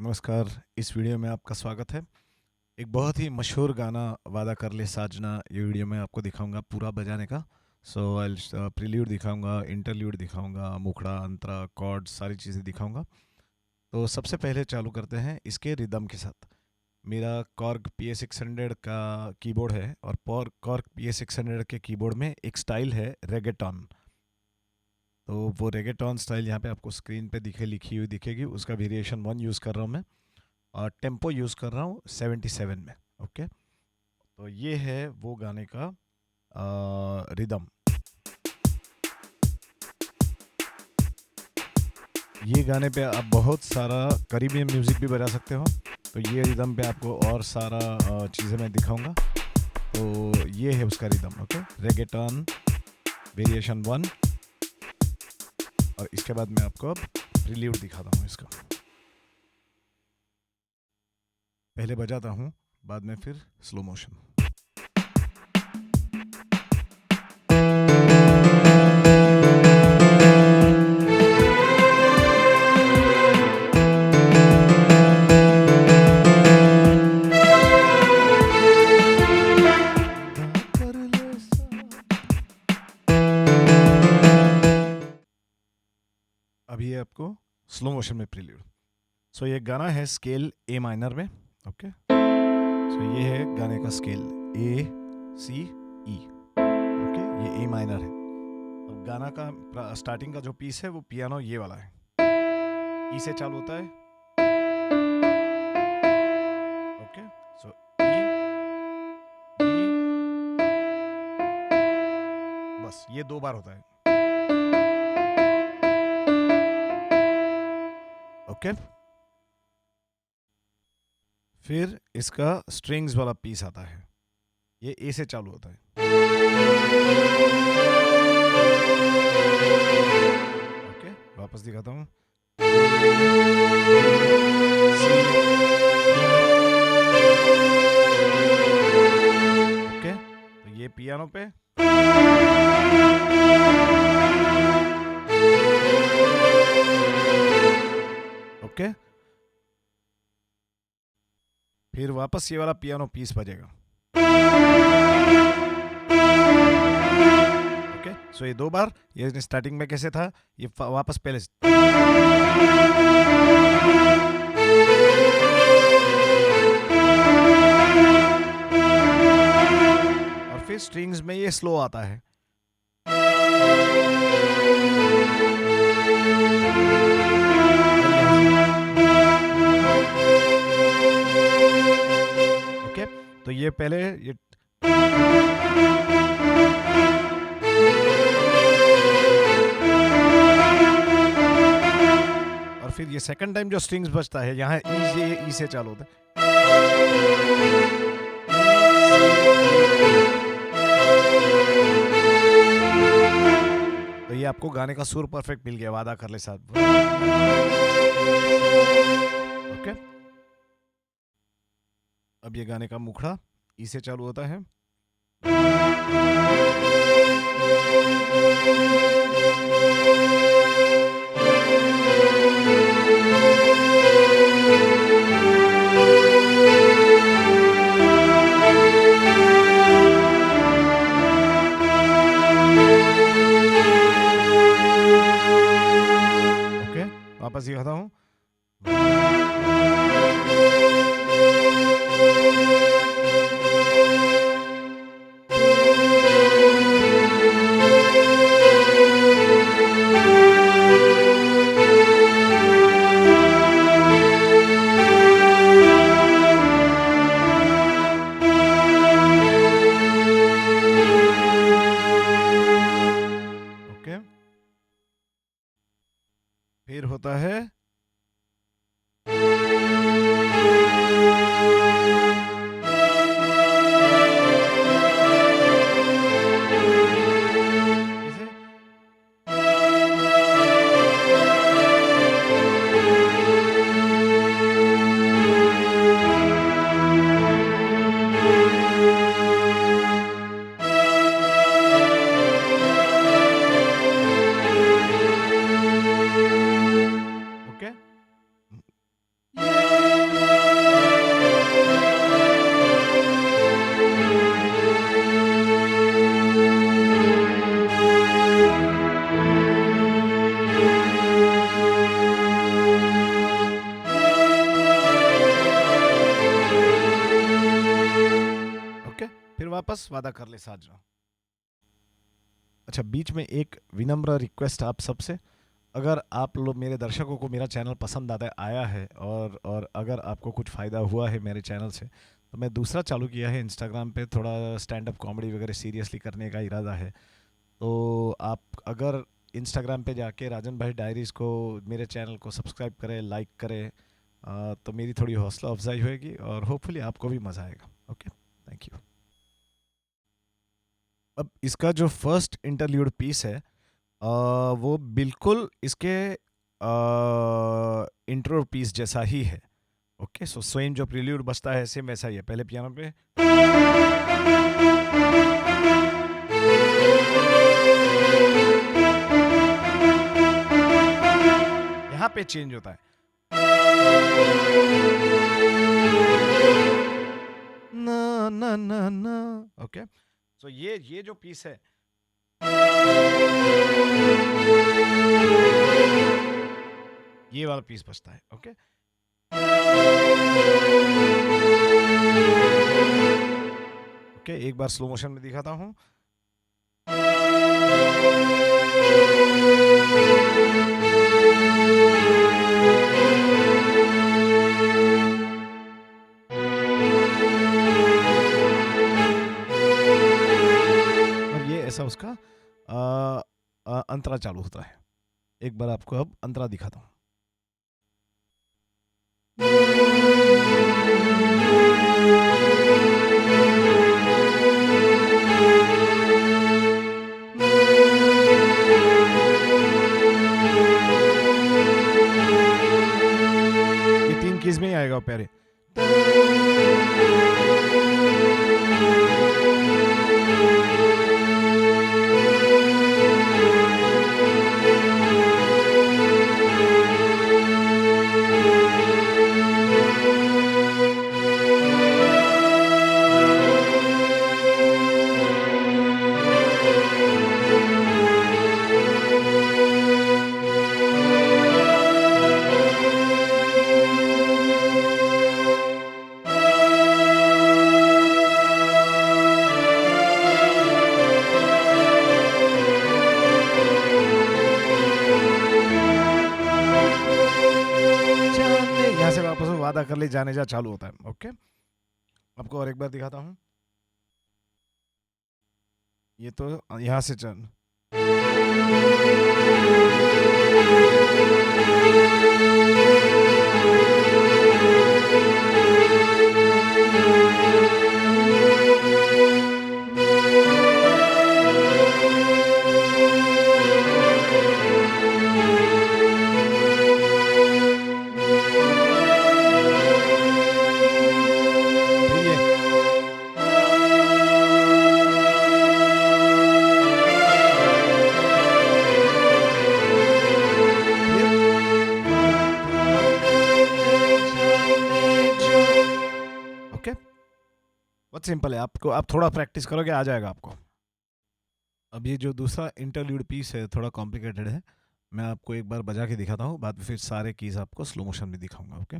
नमस्कार। इस वीडियो में आपका स्वागत है। एक बहुत ही मशहूर गाना वादा कर ले साजना, ये वीडियो में आपको दिखाऊंगा पूरा बजाने का। सो आई प्रील्यूड दिखाऊंगा, इंटरल्यूड दिखाऊंगा, मुखड़ा, अंतरा, कॉर्ड, सारी चीज़ें दिखाऊंगा। तो सबसे पहले चालू करते हैं इसके रिदम के साथ। मेरा कॉर्ग PA600 का कीबोर्ड है और कॉर्ग PA600 के कीबोर्ड में एक स्टाइल है रेगेटॉन। तो वो रेगेटॉन स्टाइल यहाँ पे आपको स्क्रीन पे लिखी हुई दिखेगी। उसका वेरिएशन 1 यूज़ कर रहा हूँ मैं और टेम्पो यूज़ कर रहा हूँ 77 में। ओके, तो ये है वो गाने का रिदम। ये गाने पे आप बहुत सारा करीबी म्यूज़िक भी बजा सकते हो। तो ये रिदम पे आपको और सारा चीज़ें मैं दिखाऊंगा। तो ये है उसका रिदम। Okay, reggaeton variation 1। और इसके बाद मैं आपको अब प्रील्यूड दिखाता हूँ इसका। पहले बजाता हूँ, बाद में फिर स्लो मोशन। अभी ये आपको स्लो मोशन में प्रील्यूड। सो ये गाना है स्केल ए माइनर में। ओके, सो ये है गाने का scale A C E। Okay, ये ए माइनर है। अब गाना का स्टार्टिंग का जो पीस है वो पियानो ये वाला है, ई से चालू होता है। ओके, सो ई बी, बस ये 2 बार होता है। ओके, फिर इसका स्ट्रिंग्स वाला पीस आता है, ये ए से चालू होता है। ओके, वापस दिखाता हूँ। ओके, तो ये पियानो पे। ओके, फिर वापस ये वाला पियानो पीस बजेगा। ओके, सो ये 2 बार। ये स्टार्टिंग में कैसे था, ये वापस पहले से। और फिर स्ट्रिंग्स में ये स्लो आता है। ओके, तो ये पहले ये और फिर ये सेकंड टाइम जो स्ट्रिंग्स बजता है यहाँ ई से चालू होता है। तो ये आपको गाने का सुर परफेक्ट मिल गया, वादा कर ले साथ। ओके, अब ये गाने का मुखड़ा ई से चालू होता है। ओके, वापस दिखाता हूँ। ओके, फिर होता है इसे। ओके, ओके, फिर वापस वादा कर ले साजना। अच्छा, बीच में एक विनम्र रिक्वेस्ट आप सबसे, अगर आप लोग मेरे दर्शकों को मेरा चैनल पसंद आता आया है और अगर आपको कुछ फ़ायदा हुआ है मेरे चैनल से, तो मैं दूसरा चालू किया है इंस्टाग्राम पे, थोड़ा स्टैंड अप कॉमेडी वगैरह सीरियसली करने का इरादा है। तो आप अगर इंस्टाग्राम पे जाके राजन भाई डायरीज़ को, मेरे चैनल को सब्सक्राइब करें, लाइक करें, तो मेरी थोड़ी हौसला अफजाई होएगी और होपफुली आपको भी मज़ा आएगा। Okay, thank you. अब इसका जो फर्स्ट इंटरल्यूड पीस है, वो बिल्कुल इसके इंट्रो पीस जैसा ही है। ओके, सो स्वयं जो प्रील्यूड बजता है सेम वैसा ही है। पहले पियानो पे, यहाँ पे चेंज होता है, ना ना ना ना। ओके, सो ये जो पीस है, ये वाला पीस बजता है। ओके, ओके, एक बार स्लो मोशन में दिखाता हूँ। और ये ऐसा उसका अंतरा चालू होता है। एक बार आपको अब अंतरा दिखाता हूँ। ये 3 कीज में ही आएगा प्यारे। वादा कर ले जाने जा चालू होता है। ओके, आपको और एक बार दिखाता हूँ। ये तो यहाँ से चल, बहुत सिंपल है। आपको, आप थोड़ा प्रैक्टिस करोगे आ जाएगा आपको। अब ये जो दूसरा इंटरल्यूड पीस है थोड़ा कॉम्प्लिकेटेड है, मैं आपको एक बार बजा के दिखाता हूँ, बाद में फिर सारे कीज आपको स्लो मोशन में दिखाऊंगा। ओके,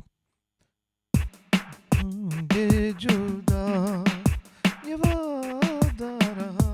बेजुदा ये वादा रहा।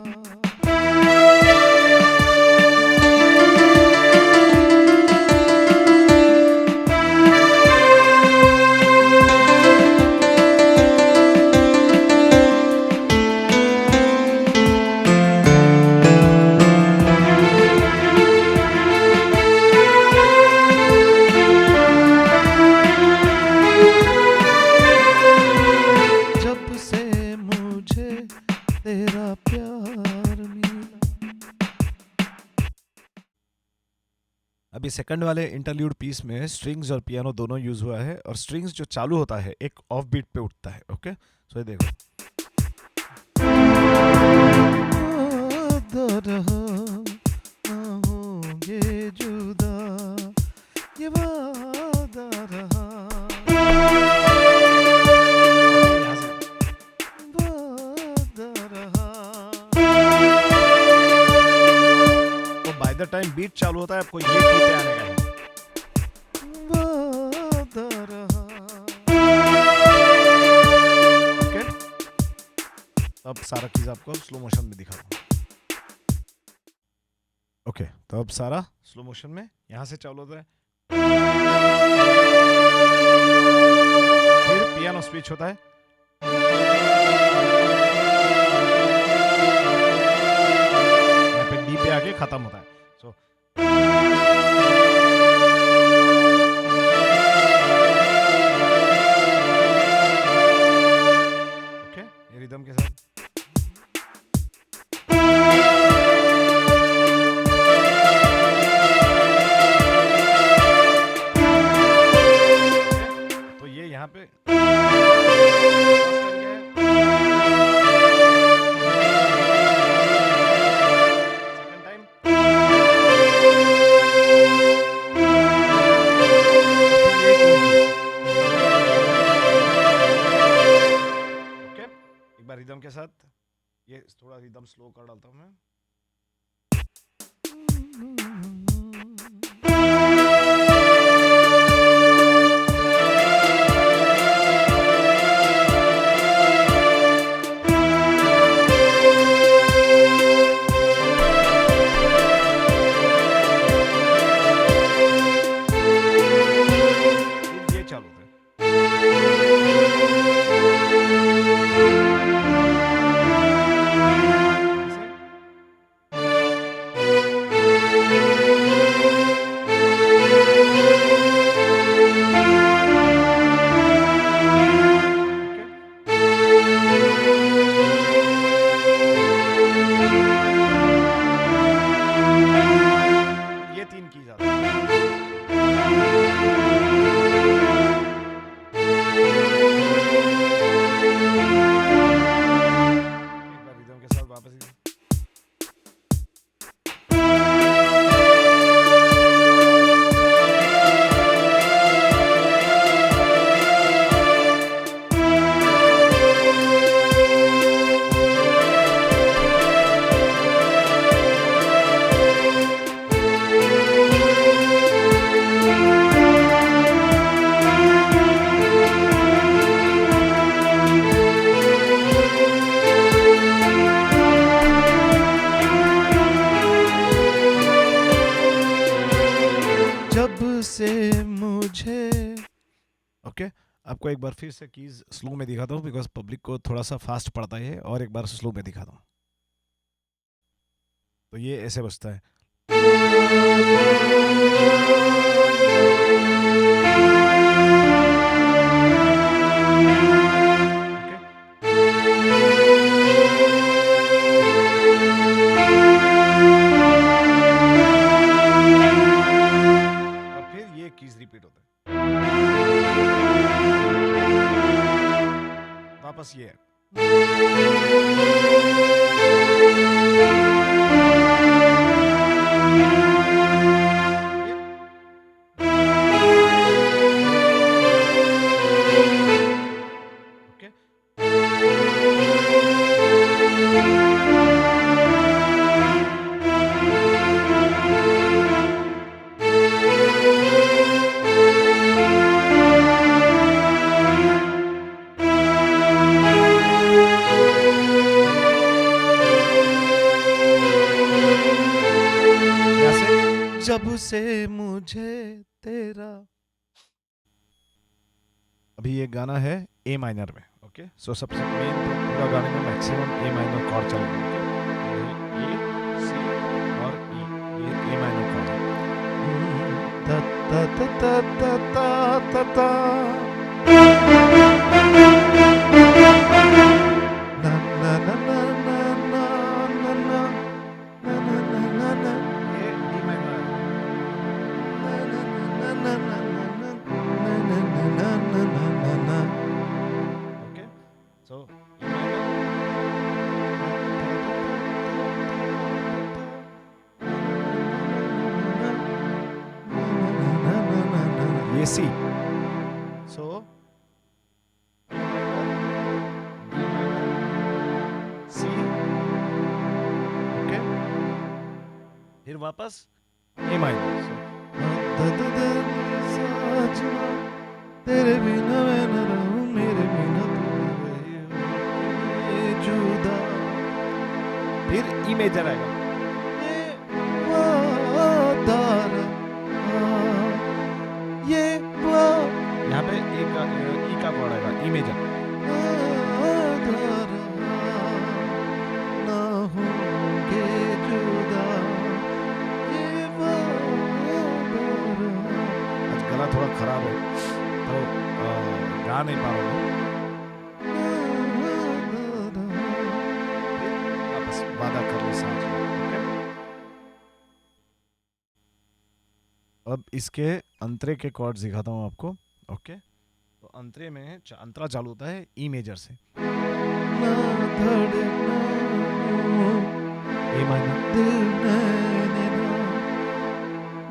अभी सेकंड वाले इंटरल्यूड पीस में स्ट्रिंग्स और पियानो दोनों यूज हुआ है, और स्ट्रिंग्स जो चालू होता है एक ऑफ बीट पे उठता है। ओके, सो ये देखो, जुदा ये वादा रहा। चालू होता है आपको ये की पे आने का है। ओके, अब सारा चीज आपको स्लो मोशन में दिखा दूँ। ओके, तो अब सारा स्लो मोशन में यहाँ से चालू होता है, फिर पियानो स्विच होता है, यहाँ पे डी पे आके खत्म होता है। सो ओके, ये रिदम के साथ तो ये यहाँ पे सेकंड टाइम ओके, एक बार रिदम के साथ ये थोड़ा रिदम स्लो कर डालता हूँ मैं। फिर ये चालू होता है, ये तीन की जाती है। एक बार रिदम के साथ वापस जब से मुझे ओके, आपको एक बार फिर से कीज स्लो में दिखाता हूँ बिकॉज पब्लिक को थोड़ा सा फास्ट पड़ता है, और एक बार स्लो में दिखाता हूँ। तो ये ऐसे बजता है, और फिर ये कीज रिपीट होता है, वापस ये ओके, जब से मुझे तेरा। अभी ये गाना है ए माइनर में, ओके, सो सबसे मेन तो पूरा गाने में मैक्सिमम ए माइनर कॉर्ड चलेगा, ओके, ए सी और ई, ये ए माइनर कॉर्ड है, ता ता ता ता ता ता ता ना ना ना ना ना ना ना ना ना ना ना ना, ये डी माइनर ना ना ना ना ना ना, okay, so ये सी, so सी, ओके, फिर वापस ए माइनर। साजना तेरे बिना मैं न रहूं, मेरे बिना तू रही हो, ये जुदा। फिर ई मेजर आएगा, ये वादा रहा, ये यहाँ पे एक ई का कॉर्ड आएगा, ई मेजर। ना होंगे जुदा, ये वादा रहा। आज गला थोड़ा खराब है तो गा नहीं पा रहा हूँ। वापस वादा कर ले साजना। अब इसके अंतरे के कॉर्ड्स दिखाता हूँ आपको। ओके, तो अंतरे में अंतरा चालू होता है ई मेजर से, ना धड़ना ए माइनर, दिल मैंने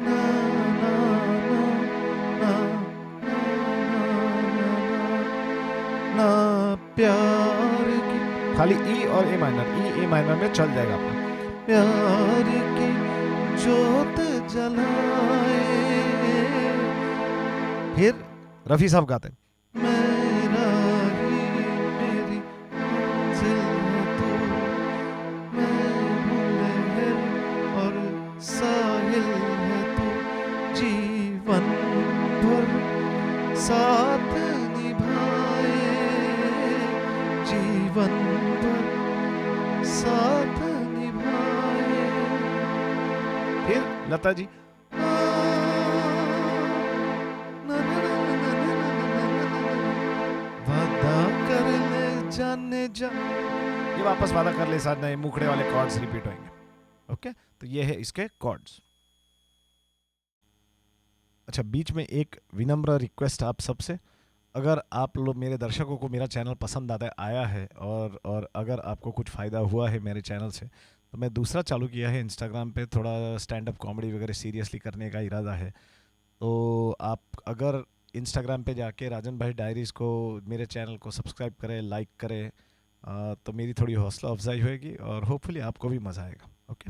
ना ना ना ना प्यार की, खाली ई और ए माइनर, ई ए माइनर में चल जाएगा आपका। प्यार की जोत जलाए, फिर रफी साहब गाते, मेरा ही मेरी मंजिल है तू, मैं हूँ लहर और साहिल है तू, जीवन भर साथ निभाए, जीवन भर साथ निभाए। फिर लता जी, जाने जा, ये वापस वादा कर ले साथ, नए मुखड़े वाले कॉर्ड्स रिपीट होंगे। ओके, तो ये है इसके कॉर्ड्स। अच्छा, बीच में एक विनम्र रिक्वेस्ट आप सबसे, अगर आप लोग मेरे दर्शकों को मेरा चैनल पसंद आया है और अगर आपको कुछ फ़ायदा हुआ है मेरे चैनल से, तो मैं दूसरा चालू किया है इंस्टाग्राम पे, थोड़ा स्टैंड अप कॉमेडी वगैरह सीरियसली करने का इरादा है। तो आप अगर इंस्टाग्राम पे जाके राजन भाई डायरीज़ को, मेरे चैनल को सब्सक्राइब करें, लाइक करें, तो मेरी थोड़ी हौसला अफजाई होएगी और होपफुली आपको भी मज़ा आएगा। ओके।